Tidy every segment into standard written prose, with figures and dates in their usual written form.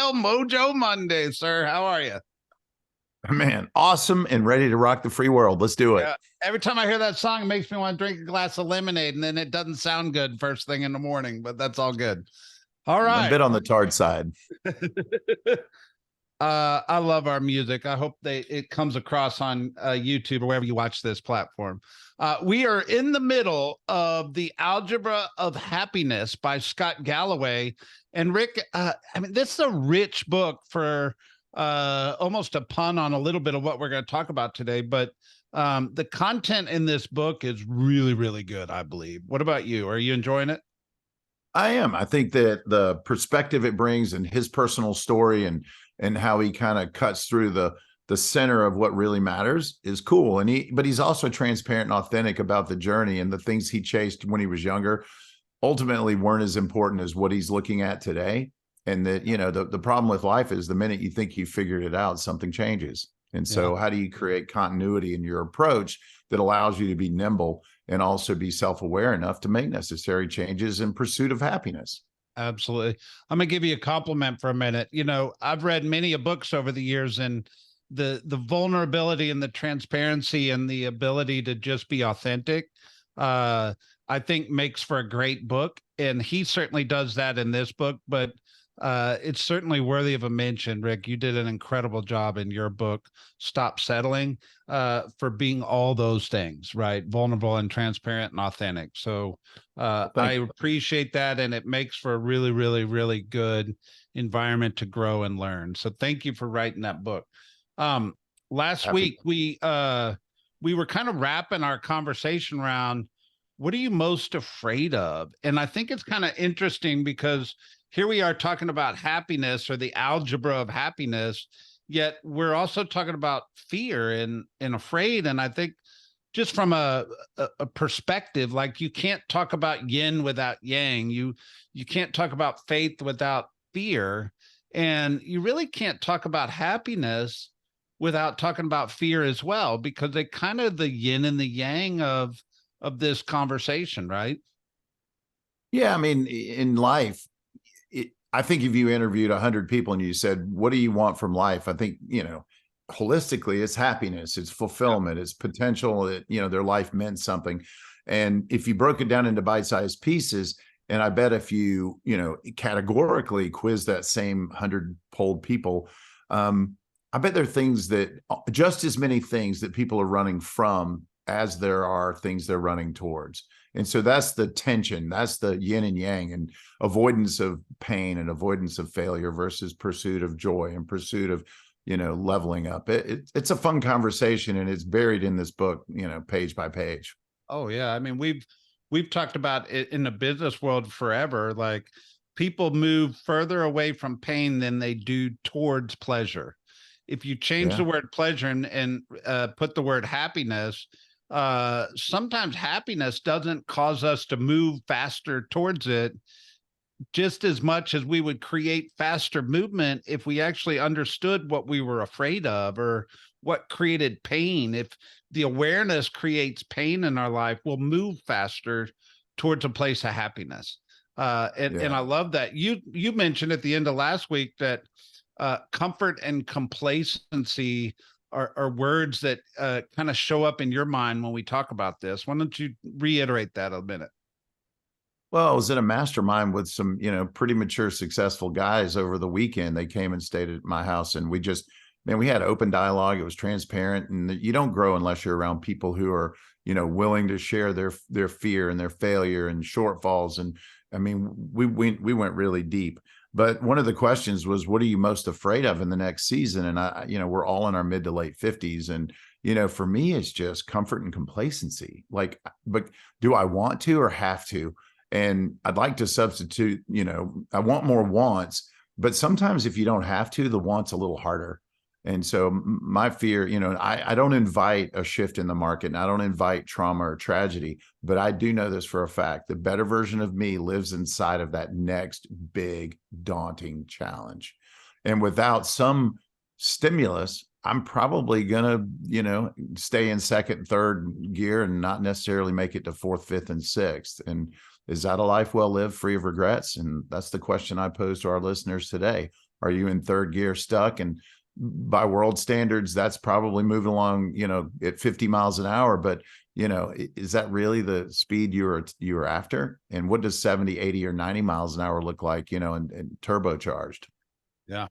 Hale, Mojo Monday, sir. How are you? Man, awesome and ready to rock the free world. Let's do it. Yeah. Every time I hear that song, it makes me want to drink a glass of lemonade, and then it doesn't sound good first thing in the morning, but that's all good. All A right. bit on the tart side. I love our music. I hope it comes across on YouTube or wherever you watch this platform. We are in the middle of the Algebra of Happiness by Scott Galloway. And Rick, I mean, this is a rich book for almost a pun on a little bit of what we're going to talk about today. But the content in this book is really, really good, I believe. What about you? Are you enjoying it? I am. I think that the perspective it brings and his personal story and how he kind of cuts through the center of what really matters is cool. But he's also transparent and authentic about the journey, and the things he chased when he was younger ultimately weren't as important as what he's looking at today. And that, the problem with life is the minute you think you figured it out, something changes. And Yeah. so how do you create continuity in your approach that allows you to be nimble and also be self-aware enough to make necessary changes in pursuit of happiness? Absolutely. I'm gonna give you a compliment for a minute. I've read many a books over the years, and the vulnerability and the transparency and the ability to just be authentic, I think makes for a great book. And he certainly does that in this book, but it's certainly worthy of a mention. Rick, you did an incredible job in your book, Stop Settling, for being all those things, right? Vulnerable and transparent and authentic. So I Thank you. appreciate that. And it makes for a really, really, really good environment to grow and learn. So thank you for writing that book. Um, Last Happy. week we were kind of wrapping our conversation around what are you most afraid of? And I think it's kind of interesting because here we are talking about happiness or the algebra of happiness, yet we're also talking about fear and afraid. And I think just from a perspective, like you can't talk about yin without yang. You can't talk about faith without fear. And you really can't talk about happiness without talking about fear as well, because they kind of the yin and the yang of this conversation, right? Yeah, I mean, in life, I think if you interviewed 100 people and you said, what do you want from life? I think, holistically, it's happiness, it's Yep. fulfillment, it's potential that, their life meant something. And if you broke it down into bite-sized pieces, and I bet if you, categorically quiz that same 100 polled people, I bet there are things that just as many things that people are running from as there are things they're running towards. And so that's the tension, that's the yin and yang, and avoidance of pain and avoidance of failure versus pursuit of joy and pursuit of, leveling up. It's a fun conversation, and it's buried in this book, page by page. Oh yeah. I mean, we've talked about it in the business world forever. Like people move further away from pain than they do towards pleasure. If you change Yeah. the word pleasure and put the word happiness, sometimes happiness doesn't cause us to move faster towards it just as much as we would create faster movement if we actually understood what we were afraid of or what created pain. If the awareness creates pain in our life, we'll move faster towards a place of happiness. And Yeah. I love that you mentioned at the end of last week that comfort and complacency are words that kind of show up in your mind when we talk about this. Why don't you reiterate that a minute? Well, I was in a mastermind with some, pretty mature, successful guys over the weekend. They came and stayed at my house, and we had open dialogue. It was transparent, and you don't grow unless you're around people who are, willing to share their fear and their failure and shortfalls. And I mean, we went really deep. But one of the questions was, what are you most afraid of in the next season? And we're all in our mid to late 50s. And, for me, it's just comfort and complacency. Like, but do I want to or have to? And I'd like to substitute, I want more wants, but sometimes if you don't have to, the want's a little harder. And so my fear, I don't invite a shift in the market, and I don't invite trauma or tragedy, but I do know this for a fact. The better version of me lives inside of that next big, daunting challenge. And without some stimulus, I'm probably going to, stay in second, third gear and not necessarily make it to fourth, fifth, and sixth. And is that a life well lived, free of regrets? And that's the question I pose to our listeners today. Are you in third gear stuck? And by world standards, that's probably moving along, at 50 miles an hour. But, is that really the speed you're after? And what does 70, 80, or 90 miles an hour look like, and turbocharged? Yeah.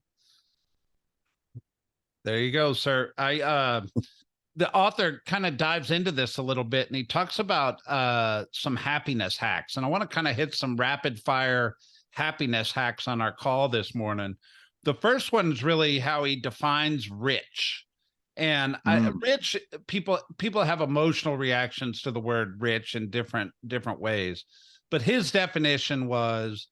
There you go, sir. The author kind of dives into this a little bit, and he talks about some happiness hacks. And I want to kind of hit some rapid fire happiness hacks on our call this morning. The first one is really how he defines rich. And rich people have emotional reactions to the word rich in different ways. But his definition was,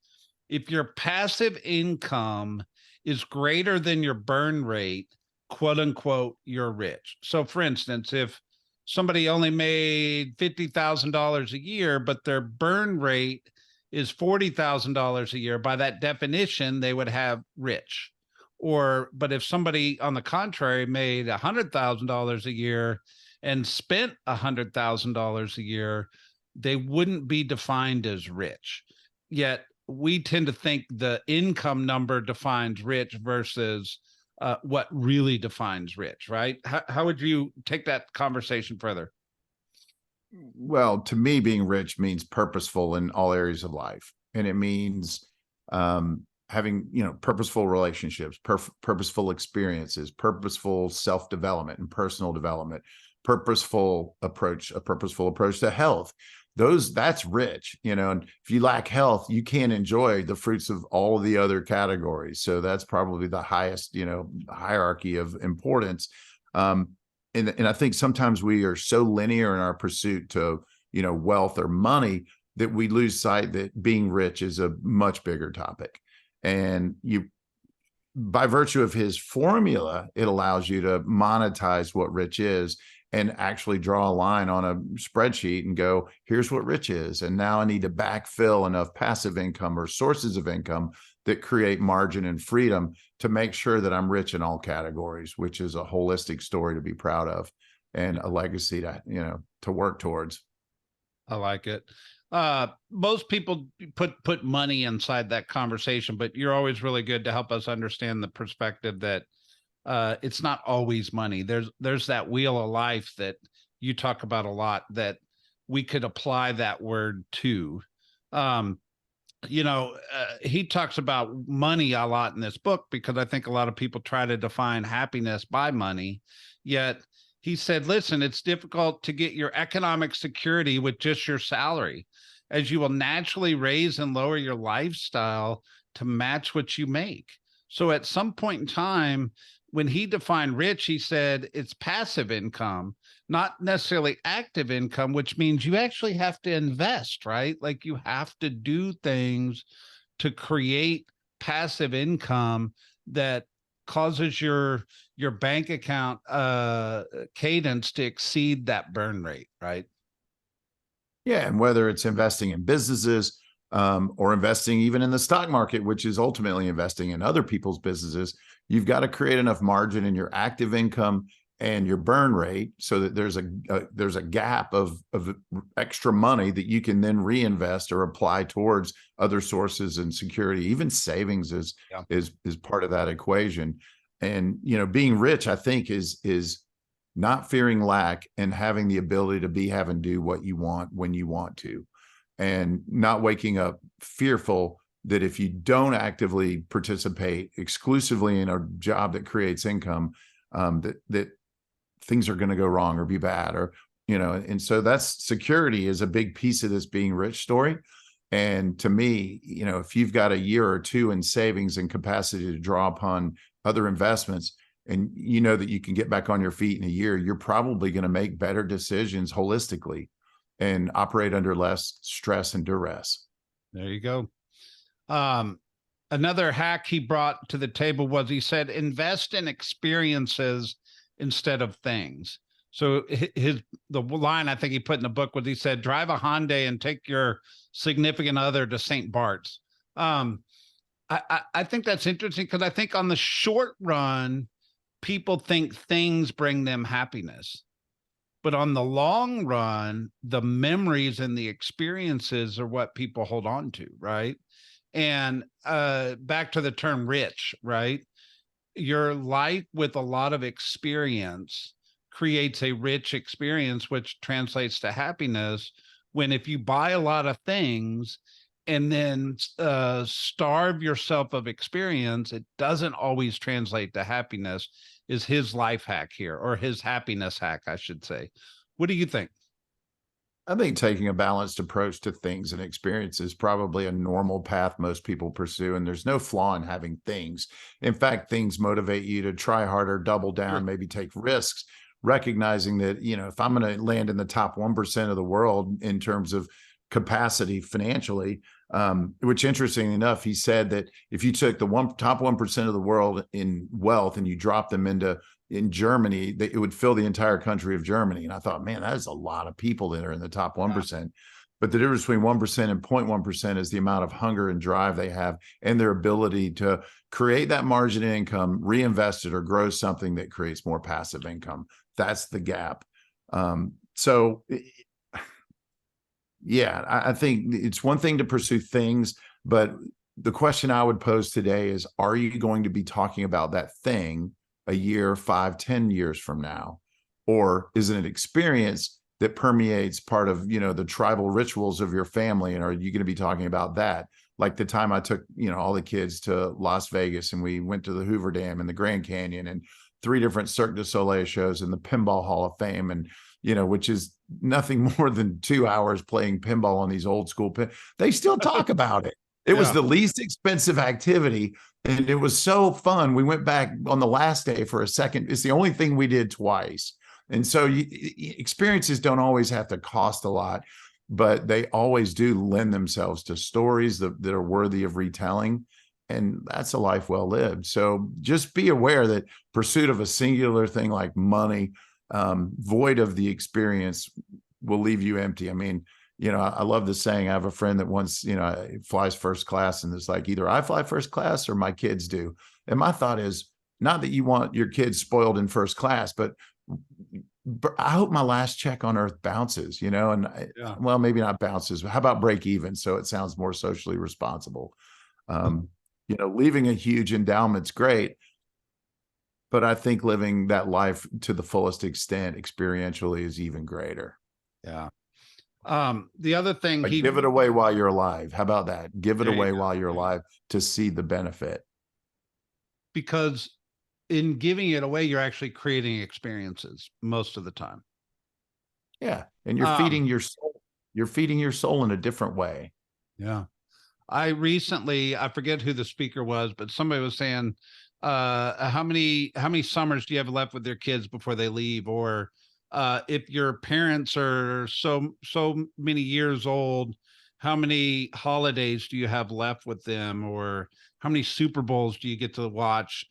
if your passive income is greater than your burn rate, quote unquote, you're rich. So for instance, if somebody only made $50,000 a year, but their burn rate is $40,000 a year, by that definition, they would have rich. But if somebody on the contrary made $100,000 a year and spent $100,000 a year, they wouldn't be defined as rich. Yet we tend to think the income number defines rich versus what really defines rich, right? How would you take that conversation further? Well, to me, being rich means purposeful in all areas of life. And it means having, purposeful relationships, purposeful experiences, purposeful self-development and personal development, a purposeful approach to health. That's rich, and if you lack health, you can't enjoy the fruits of all of the other categories. So that's probably the highest, hierarchy of importance. And I think sometimes we are so linear in our pursuit to, wealth or money, that we lose sight that being rich is a much bigger topic. And by virtue of his formula, it allows you to monetize what rich is and actually draw a line on a spreadsheet and go, here's what rich is. And now I need to backfill enough passive income or sources of income that create margin and freedom to make sure that I'm rich in all categories, which is a holistic story to be proud of and a legacy to work towards. I like it. Most people put money inside that conversation, but you're always really good to help us understand the perspective that it's not always money. There's that wheel of life that you talk about a lot that we could apply that word to. He talks about money a lot in this book because I think a lot of people try to define happiness by money. Yet he said, listen, it's difficult to get your economic security with just your salary, as you will naturally raise and lower your lifestyle to match what you make. So at some point in time, when he defined rich, he said it's passive income, not necessarily active income, which means you actually have to invest, right? Like you have to do things to create passive income that causes your bank account cadence to exceed that burn rate, right? Yeah, and whether it's investing in businesses or investing even in the stock market, which is ultimately investing in other people's businesses, you've got to create enough margin in your active income and your burn rate so that there's a gap of extra money that you can then reinvest or apply towards other sources and security. Even savings is part of that equation. And being rich, I think, is not fearing lack and having the ability to have and do what you want when you want to, and not waking up fearful that if you don't actively participate exclusively in a job that creates income, that things are going to go wrong or be bad, or, and so that's security is a big piece of this being rich story. And to me, if you've got a year or two in savings and capacity to draw upon other investments, and that you can get back on your feet in a year, you're probably going to make better decisions holistically and operate under less stress and duress. There you go. Another hack he brought to the table was, he said, invest in experiences instead of things. So the line I think he put in the book was, he said, drive a Hyundai and take your significant other to St. Bart's. I think that's interesting because I think on the short run, people think things bring them happiness. But on the long run, the memories and the experiences are what people hold on to, right? And back to the term rich, right? Your life with a lot of experience creates a rich experience, which translates to happiness. When if you buy a lot of things and then starve yourself of experience, it doesn't always translate to happiness, is his life hack here, or his happiness hack, I should say. What do you think? I think taking a balanced approach to things and experience is probably a normal path most people pursue. And there's no flaw in having things. In fact, things motivate you to try harder, double down, Sure. maybe take risks, recognizing that, if I'm going to land in the top 1% of the world in terms of capacity financially, which interestingly enough, he said that if you took the top 1% of the world in wealth and you dropped them in Germany, it would fill the entire country of Germany. And I thought, man, that is a lot of people that are in the top 1%. But the difference between 1% and 0.1% is the amount of hunger and drive they have and their ability to create that margin of income, reinvest it, or grow something that creates more passive income. That's the gap. So yeah, I think it's one thing to pursue things, but the question I would pose today is, are you going to be talking about that thing a year, 5, 10 years from now? Or is it an experience that permeates part of, the tribal rituals of your family? And are you going to be talking about that? Like the time I took, all the kids to Las Vegas and we went to the Hoover Dam and the Grand Canyon and 3 different Cirque du Soleil shows and the Pinball Hall of Fame, and which is nothing more than 2 hours playing pinball on these old school they still talk about it. It was Yeah. the least expensive activity, and it was so fun. We went back on the last day for a second. It's the only thing we did twice. And so experiences don't always have to cost a lot, but they always do lend themselves to stories that are worthy of retelling. And that's a life well lived. So just be aware that pursuit of a singular thing like money, void of the experience, will leave you empty. I mean, I love the saying. I have a friend that once, flies first class, and it's like, either I fly first class or my kids do. And my thought is, not that you want your kids spoiled in first class, but I hope my last check on earth bounces, and Yeah. well, maybe not bounces, but how about break even? So it sounds more socially responsible. Leaving a huge endowment's great, but I think living that life to the fullest extent experientially is even greater. Yeah. The other thing Like, give it away while you're alive. How about that? Give it there you away go. while you're alive to see the benefit. Because in giving it away, you're actually creating experiences most of the time. Yeah. And you're Um, feeding your soul. You're feeding your soul in a different way. yeah. I forget who the speaker was, but somebody was saying, how many summers do you have left with your kids before they leave? Or if your parents are so many years old, how many holidays do you have left with them? Or how many Super Bowls do you get to watch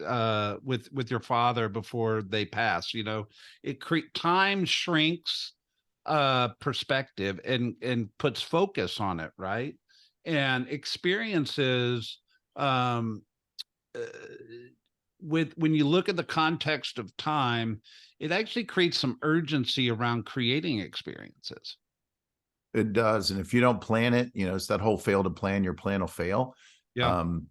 with your father before they pass? Time shrinks perspective and puts focus on it, right? And experiences, um uh, when you look at the context of time, it actually creates some urgency around creating experiences. It does. And if you don't plan it, it's that whole fail to plan, your plan will fail. Yeah. Um,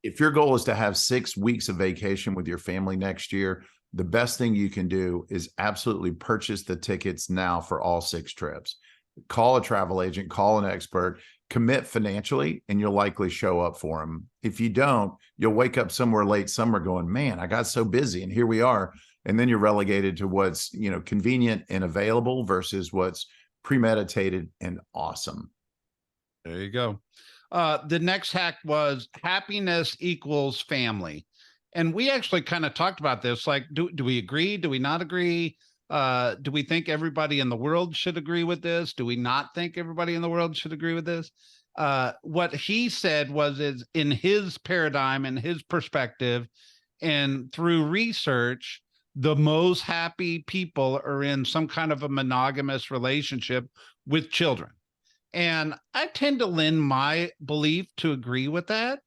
if your goal is to have 6 weeks of vacation with your family next year, the best thing you can do is absolutely purchase the tickets now for all 6 trips. Call a travel agent, call an expert, commit financially, and you'll likely show up for them. If you don't, you'll wake up somewhere late summer going, man, I got so busy, and here we are. And then you're relegated to what's, convenient and available versus what's premeditated and awesome. There you go. The next hack was happiness equals family. And we actually kind of talked about this. Like, do we agree? Do we not agree? Do we think everybody in the world should agree with this? Do we not think everybody in the world should agree with this? What he said is in his paradigm and his perspective, and through research, the most happy people are in some kind of a monogamous relationship with children. And I tend to lend my belief to agree with that.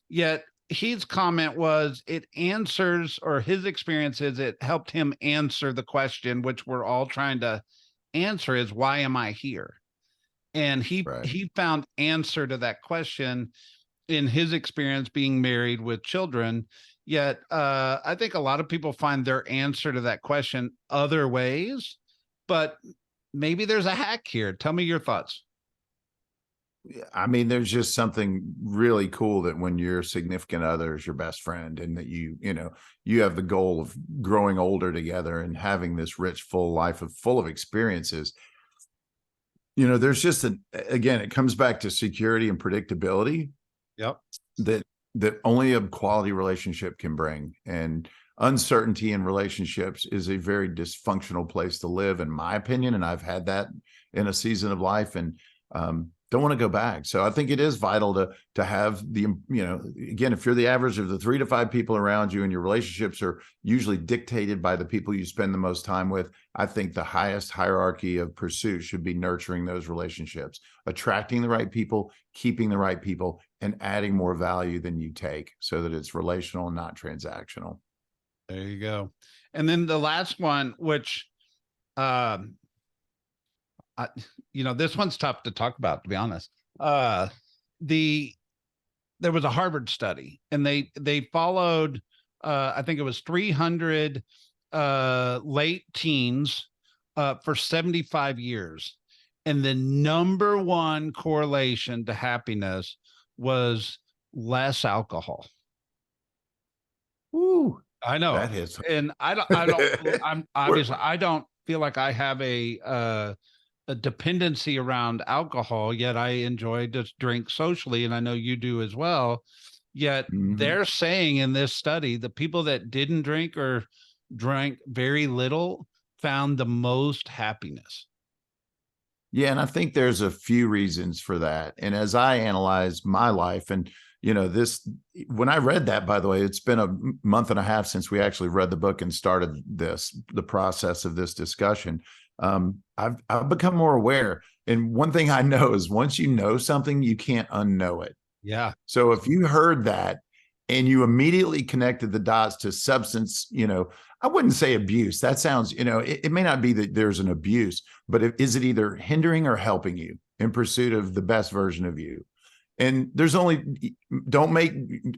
Yet his comment was it answers, or his experience is it helped him answer the question, which we're all trying to answer, is why am I here? And he Right. he found answer to that question in his experience being married with children. Yet, I think a lot of people find their answer to that question other ways, but maybe there's a hack here. Tell me your thoughts. Yeah, I mean, there's just something really cool that when your significant other is your best friend and that you have the goal of growing older together and having this rich, full life full of experiences. There's just again, it comes back to security and predictability Yep. that only a quality relationship can bring. And uncertainty in relationships is a very dysfunctional place to live, in my opinion. And I've had that in a season of life, and don't want to go back. So I think it is vital to have again, if you're the average of the 3 to 5 people around you and your relationships are usually dictated by the people you spend the most time with, I think the highest hierarchy of pursuit should be nurturing those relationships, attracting the right people, keeping the right people, and adding more value than you take, so that it's relational and not transactional. There you go. And then the last one, which, um, I, this one's tough to talk about, to be honest. The There was a Harvard study, and they followed, I think it was 300 late teens for 75 years, and the number one correlation to happiness was less alcohol. Ooh, I know, that is. and I'm obviously, I don't feel like I have a dependency around alcohol, yet I enjoy to drink socially, and I know you do as well. Yet Mhm. they're saying in this study, the people that didn't drink or drank very little found the most happiness. Yeah, and I think there's a few reasons for that. And as I analyze my life, and this, when I read that, by the way, it's been a month and a half since we actually read the book and started the process of this discussion. I've become more aware. And one thing I know is, once you know something, you can't unknow it. Yeah. So if you heard that and you immediately connected the dots to substance, I wouldn't say abuse. That sounds, it may not be that there's an abuse, but is it either hindering or helping you in pursuit of the best version of you? And don't make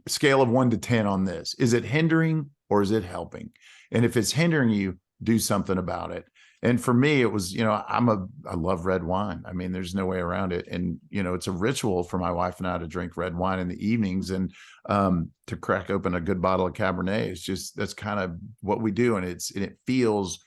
scale of 1 to 10 on this. Is it hindering or is it helping? And if it's hindering you, do something about it. And for me, it was, I love red wine. I mean, there's no way around it. And, it's a ritual for my wife and I to drink red wine in the evenings, and to crack open a good bottle of Cabernet. That's kind of what we do. And it feels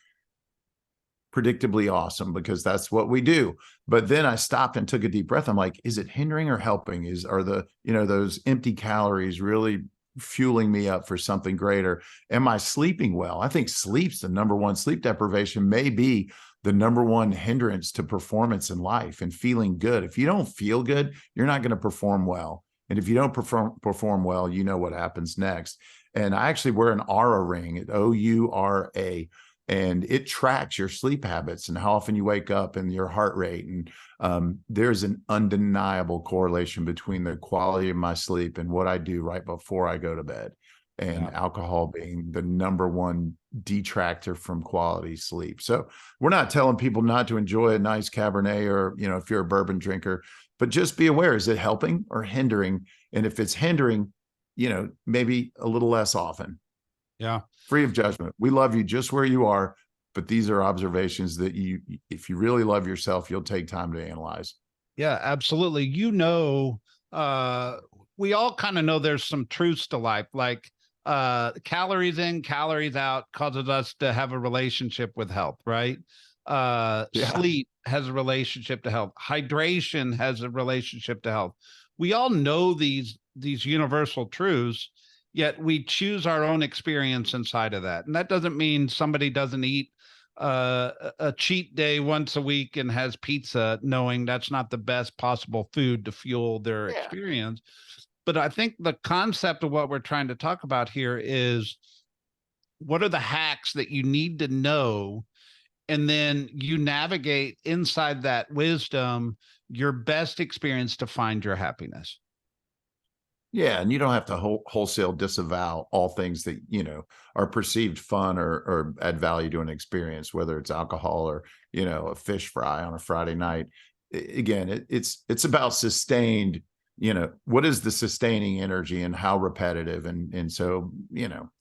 predictably awesome because that's what we do. But then I stopped and took a deep breath. I'm like, is it hindering or helping? Are those empty calories really fueling me up for something greater? Am I sleeping well? I think sleep's the number one. Sleep deprivation may be the number one hindrance to performance in life and feeling good. If you don't feel good, you're not going to perform well. And if you don't perform well, you know what happens next. And I actually wear an Aura ring, OURA, and it tracks your sleep habits and how often you wake up and your heart rate. And there's an undeniable correlation between the quality of my sleep and what I do right before I go to bed, and Yeah. alcohol being the number one detractor from quality sleep. So we're not telling people not to enjoy a nice Cabernet, or, if you're a bourbon drinker, but just be aware, is it helping or hindering? And if it's hindering, maybe a little less often. Yeah. Free of judgment. We love you just where you are, but these are observations that if you really love yourself, you'll take time to analyze. Yeah, absolutely. Uh, we all kind of know there's some truths to life, like calories in, calories out causes us to have a relationship with health, right? Yeah. Sleep has a relationship to health. Hydration has a relationship to health. We all know these universal truths, yet we choose our own experience inside of that. And that doesn't mean somebody doesn't eat a cheat day once a week and has pizza, knowing that's not the best possible food to fuel their Yeah. experience. But I think the concept of what we're trying to talk about here is, what are the hacks that you need to know? And then you navigate inside that wisdom, your best experience to find your happiness. Yeah. And you don't have to wholesale disavow all things that, are perceived fun or add value to an experience, whether it's alcohol or, a fish fry on a Friday night. Again, it's about sustained what is the sustaining energy and how repetitive? And so,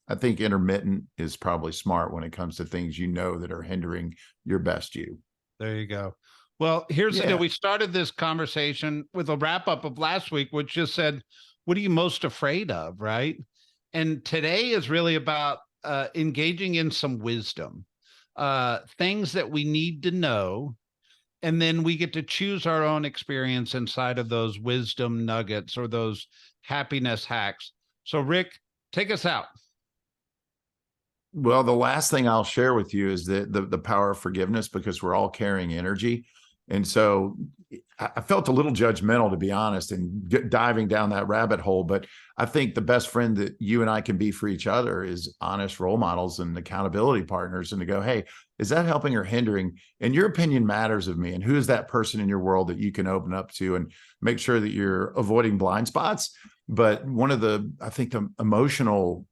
I think intermittent is probably smart when it comes to things, that are hindering your best you. There you go. Well, here's the deal. Yeah. We started this conversation with a wrap up of last week, which just said, what are you most afraid of? Right. And today is really about engaging in some wisdom, things that we need to know. And then we get to choose our own experience inside of those wisdom nuggets or those happiness hacks. So, Rick, take us out. Well, the last thing I'll share with you is the power of forgiveness, because we're all carrying energy. And so I felt a little judgmental, to be honest, and diving down that rabbit hole. But I think the best friend that you and I can be for each other is honest role models and accountability partners, and to go, hey, is that helping or hindering? And your opinion matters of me. And who is that person in your world that you can open up to and make sure that you're avoiding blind spots? But I think the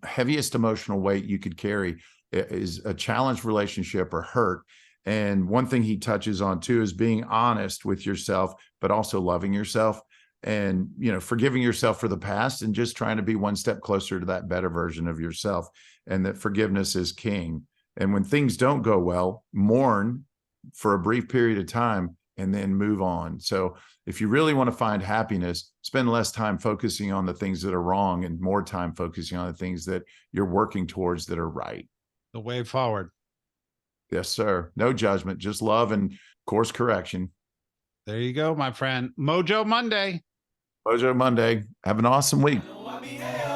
heaviest emotional weight you could carry is a challenged relationship or hurt. And one thing he touches on too is being honest with yourself, but also loving yourself, and forgiving yourself for the past and just trying to be one step closer to that better version of yourself. And that forgiveness is king. And when things don't go well, mourn for a brief period of time and then move on. So if you really want to find happiness, spend less time focusing on the things that are wrong and more time focusing on the things that you're working towards that are right. The way forward. Yes, sir. No judgment, just love and course correction. There you go, my friend. Mojo Monday. Mojo Monday. Have an awesome week.